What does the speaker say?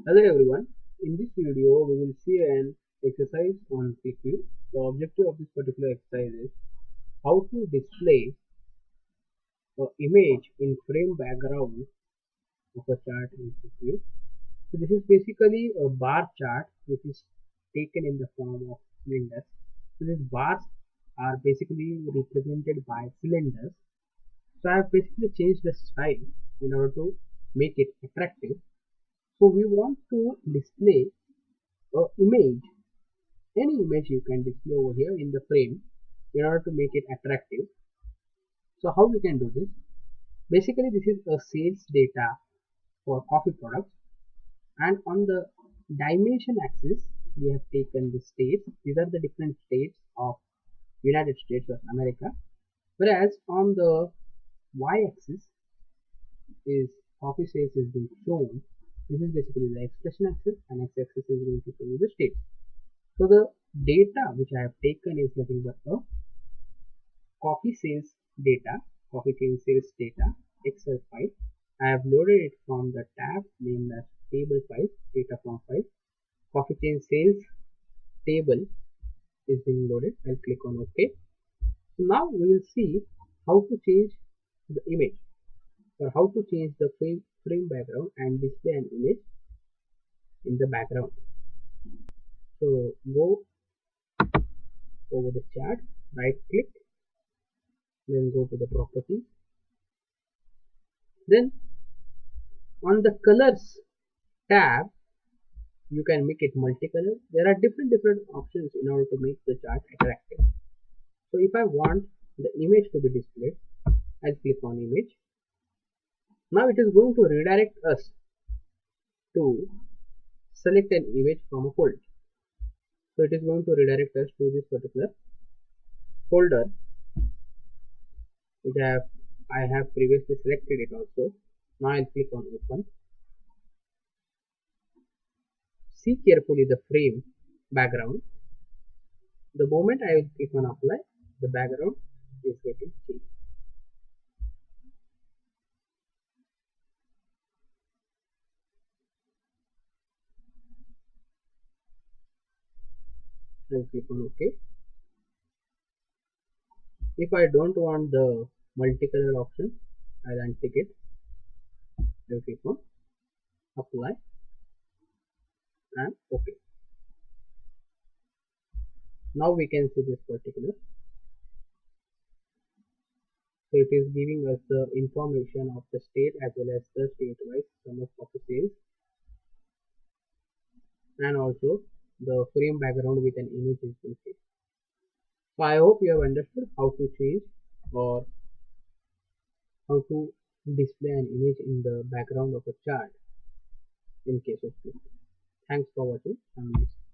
Hello everyone, in this video we will see an exercise on QlikView. The objective of this particular exercise is how to display an image in frame background of a chart in QlikView. So this is basically a bar chart which is taken in the form of cylinders. So these bars are basically represented by cylinders. So I have basically changed the style in order to make it attractive. So we want to display a image, any image you can display over here in the frame in order to make it attractive. So how we can do this? Basically this is a sales data for coffee products, and on the dimension axis we have taken the states. These are the different states of United States of America, whereas on the y-axis is coffee sales is being shown. This is basically the expression axis, and x-axis is going to show you the states. So the data which I have taken is nothing but a coffee sales data, coffee chain sales data Excel file. I have loaded it from the tab named as table file, data from file. Coffee chain sales table is being loaded. I'll click on OK. So now we will see how to change the image, or how to change the frame background and display an image in the background. So go over the chart, right click, then go to the properties, then on the colors tab you can make it multicolor. There are different options in order to make the chart attractive. So if I want the image to be displayed, I'll click on image. Now it is going to redirect us to select an image from a folder. So it is going to redirect us to this particular folder which I have previously selected it also. Now I'll click on open. See carefully the frame background. The moment I will click on apply, the background is getting changed. I'll click on OK. If I don't want the multicolor option, I'll untick it. I'll click on apply and OK. Now we can see this particular. So it is giving us the information of the state as well as the state-wise sum of coffee sales, and also the frame background with an image is being saved. So I hope you have understood how to change or how to display an image in the background of a chart in case of QlikView. Thanks for watching. Have a nice day.